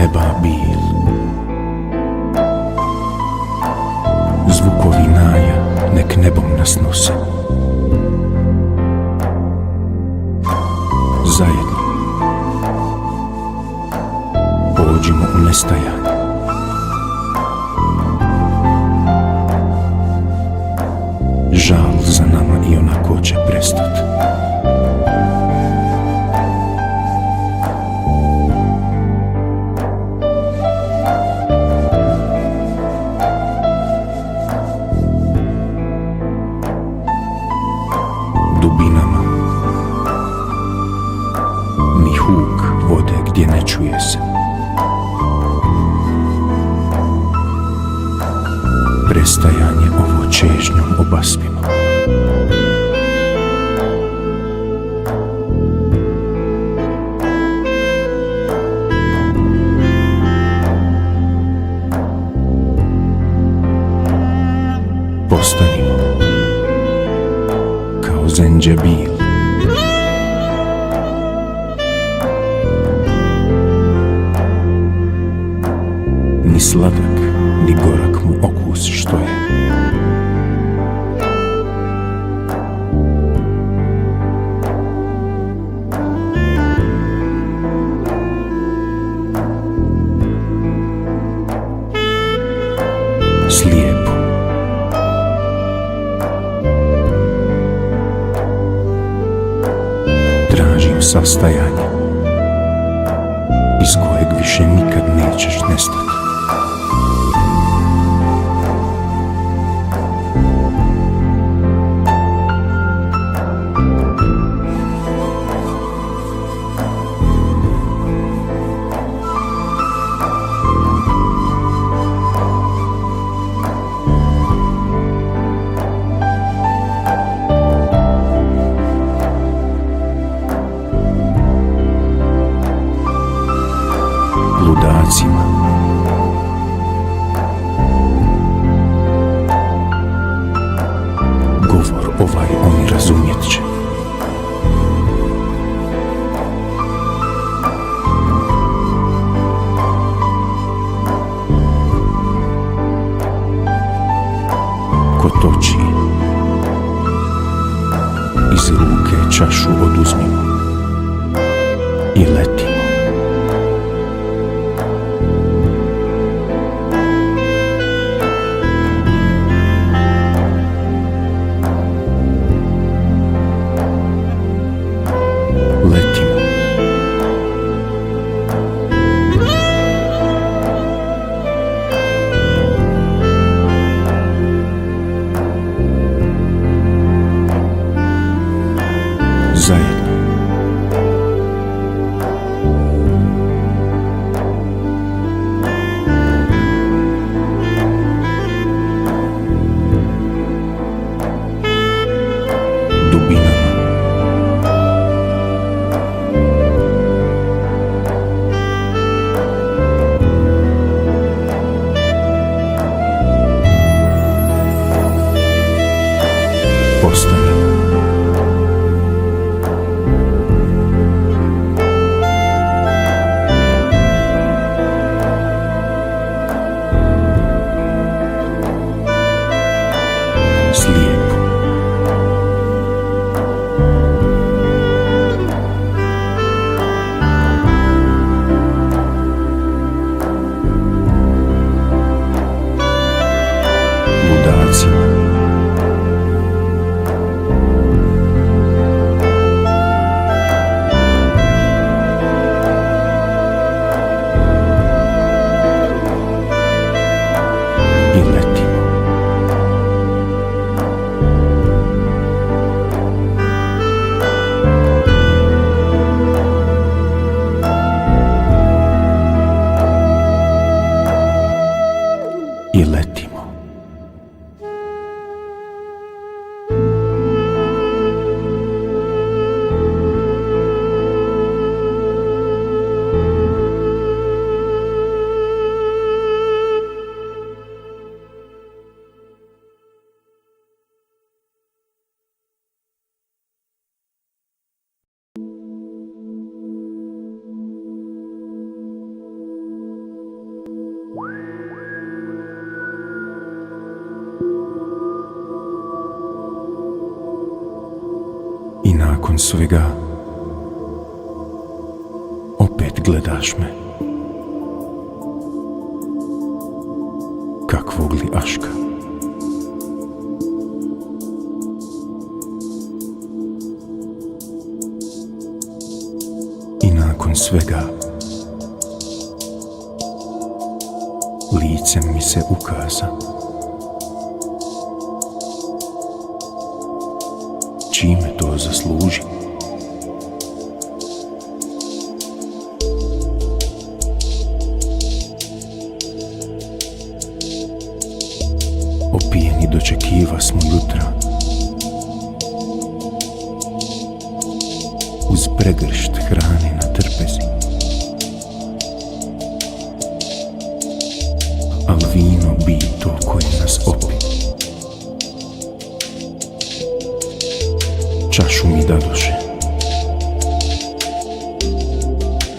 ebabil. Zvukovi naja nek nebom nas nose. Zajedno pođimo u nestajanje. Žal za nama i onako će prestat. Dubinama ni huk vode gdje ne čuje se. Prestajanje ovo čežnjom obaspimo. Postanimo kao zenđebil. Ni sladak, ni gorak mu okus što je. Slijepo tražim sastajanje iz kojeg više nikad nećeš nestati. Ludacima govor ovaj oni razumjet će. Ko toči iz ruke čašu oduzmimo i letimo. Letimo. Zajedno nakon svega opet gledaš me kakvog li aška. I nakon svega licem mi se ukaza. Čime to zasluži? Opijeni dočekiva smo jutra uz pregršt hrane na trpezi, al vino bi to koje nas opi. Čašu mi dadoše,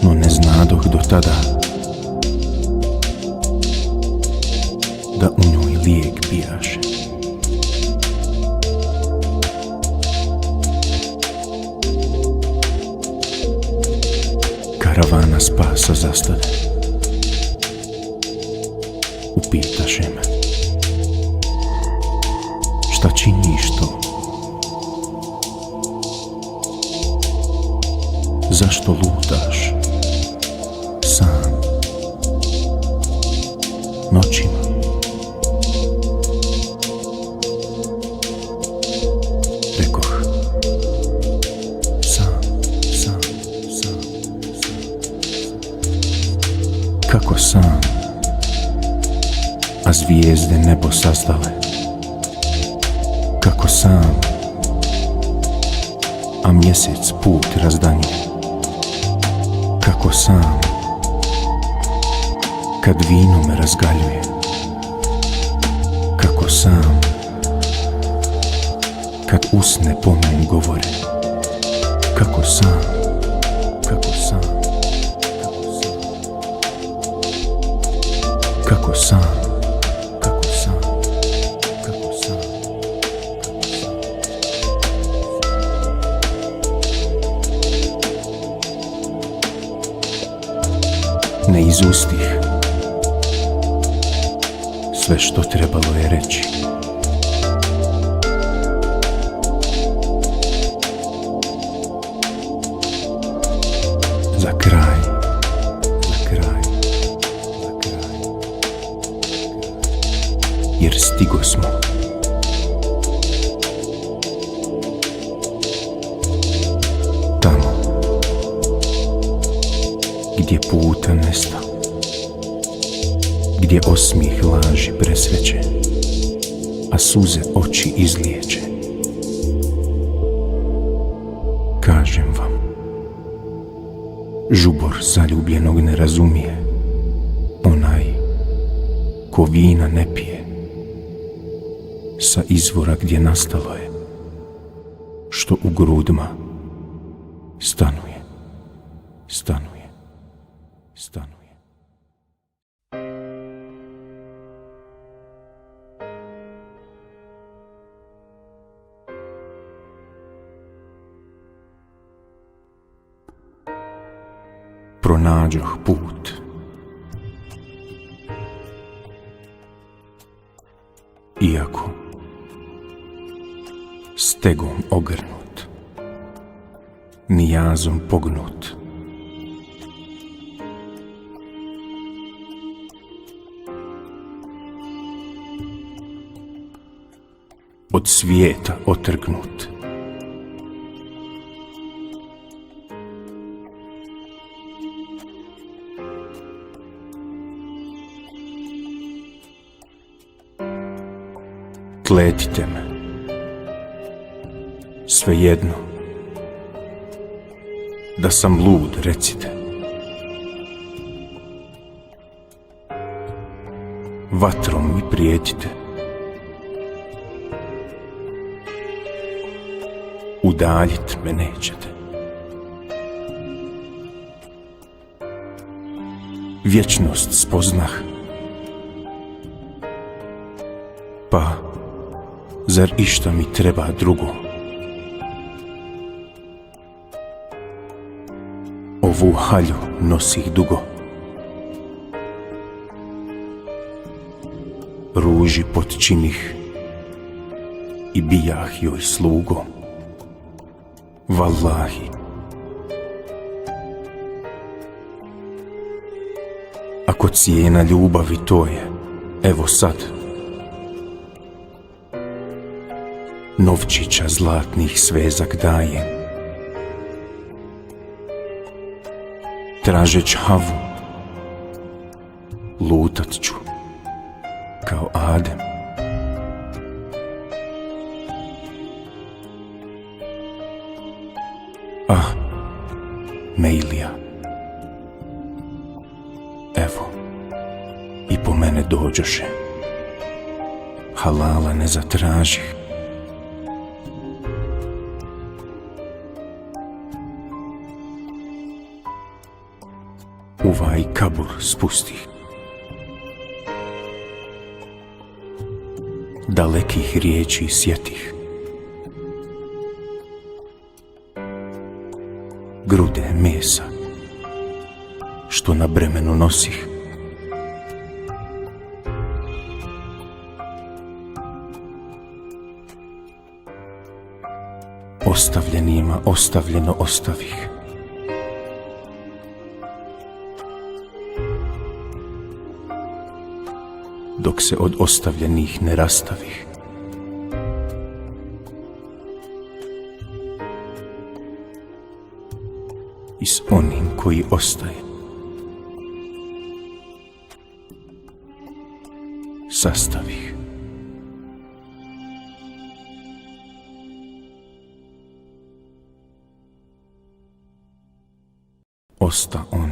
no ne znadoh do tada da u njoj lijek bijaše. Karavana spasa zastade, upitaše me, šta činiš to? Zašto lutaš sam noćima? Rekoh, sam. Kako sam, a zvijezde nebo sazdale? Kako sam, a mjesec put razdanjuje? Kako sam, kad vino me razgaljuje? Kako sam, kad usne po meni govore? Kako sam, kako sam, kako sam, kako sam, kako sam, kako sam. Ne izustih sve što trebalo je reći. Za kraj, jer stigo smo. Tamo gdje puta nesta, gdje osmijeh laži presreće, a suze oči izliječe. Kažem vam, žubor zaljubljenog ne razumije, onaj ko vina ne pije sa izvora gdje nastalo je, što u grudima stanuje. Pronađoh put, iako stegom ogrnut, ni jazom pognut. Od svijeta otrgnut. Tletite me, svejedno, da sam lud, recite. Vatrom mi prijetite, udaljit me nećete. Vječnost spoznah, pa zar išta mi treba drugo? ovu halju nosih dugo. Ruži potčinih i bijah joj slugo. Vallahi, ako cijena ljubavi to je, evo sad, novčića zlatnih svezak dajem, tražeć havu, lutat ću kao Adem. Ah, Mejlija, evo, i po mene dođoše, halala ne zatražih. Uvaj kabur spustih, dalekih riječi sjetih, grude mesa što na bremenu nosih. Ostavljenima ostavljeno ostavih, dok se od ostavljenih ne rastavih. I s onim koji ostaje sastavih. Osta on,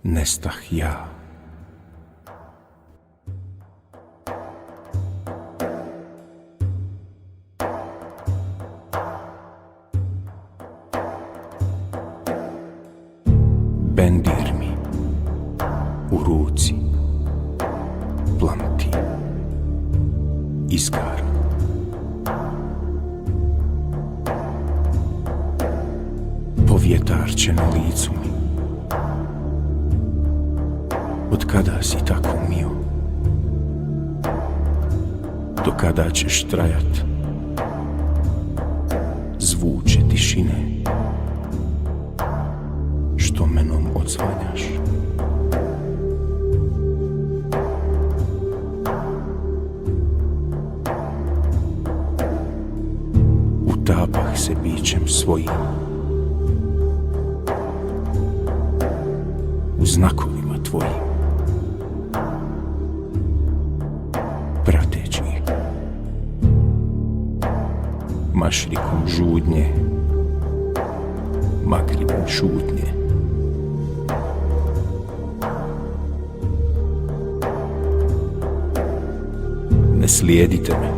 nestah ja. Bendir mi u ruci plamti izgar. Povjetarče na licu mi, od kada si tako mio, do kada ćeš trajat zvuče tišine što menom odzvanjaš. Utapah se bićem svojim u znakovima tvojim, prateći ih mašrikom žudnje, magribom šutnje. Ne slijedite me,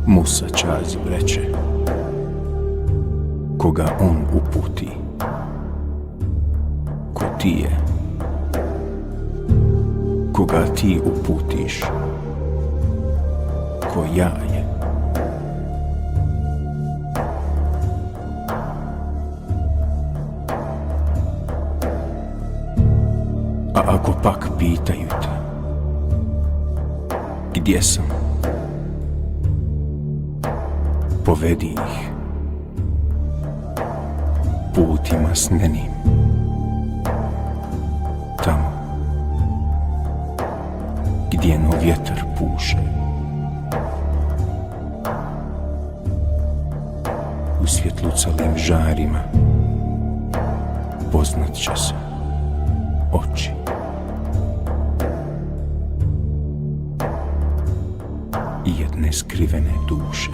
Musa Čazim reče, koga on uputi, ko ti je, koga ti uputiš, ko ja je. A ako pak pitaju te, gdje sam, povedi ih putima snenim, tamo gdje no vjetar puše, u svjetlucalim žarima poznat će se oči. I jedne skrivene duše.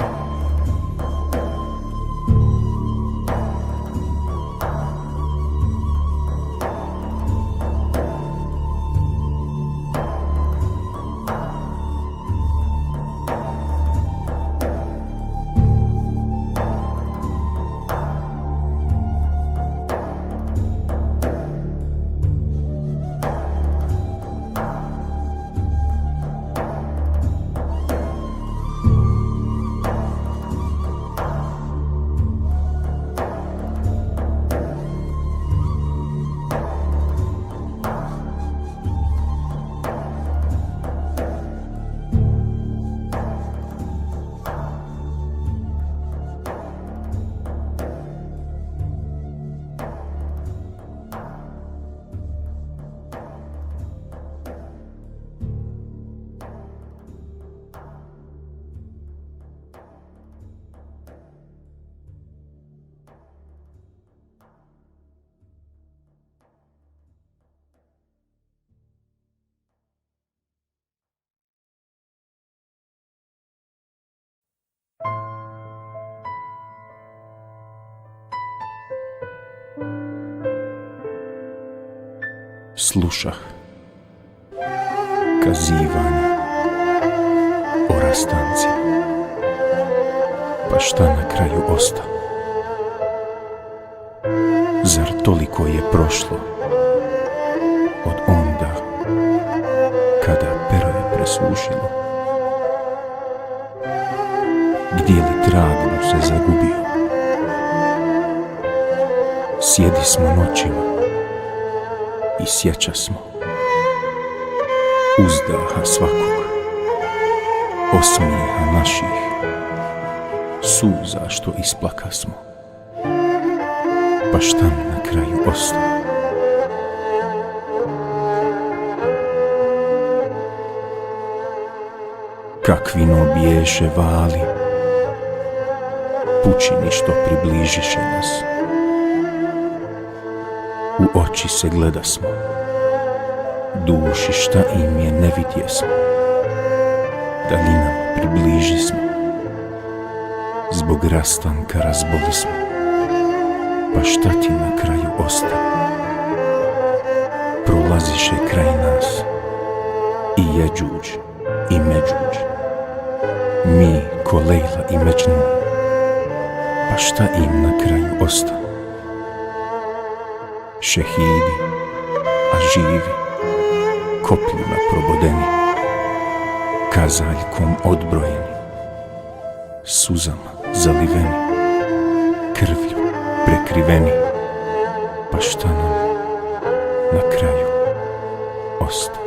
Slušah kazivanja o rastanci, pa šta na kraju osta? Zar toliko je prošlo od onda kada pero je presušilo? Gdje li trag mu se zagubio? Sjedi smo noćima i sjeća smo uzdaha svakog, osmijeha naših, suza što isplaka smo. Pa šta mi na kraju ostalo? Kak vino biješe vali, pučini što približiše nas. U oči se gledasmo, duši šta im je ne vidjesmo. Daljinama približismo, zbog rastanka razbolismo. Pa šta ti na kraju osta? Prolaziše kraj nas i Jeđuđ i Međuđ, mi ko Lejla i Međnun. Pa šta im na kraju osta? Šehidi, a živi, kopljima probodeni, kazaljkom odbrojeni, suzama zaliveni, krvlju prekriveni. Pa šta nam na kraju osta?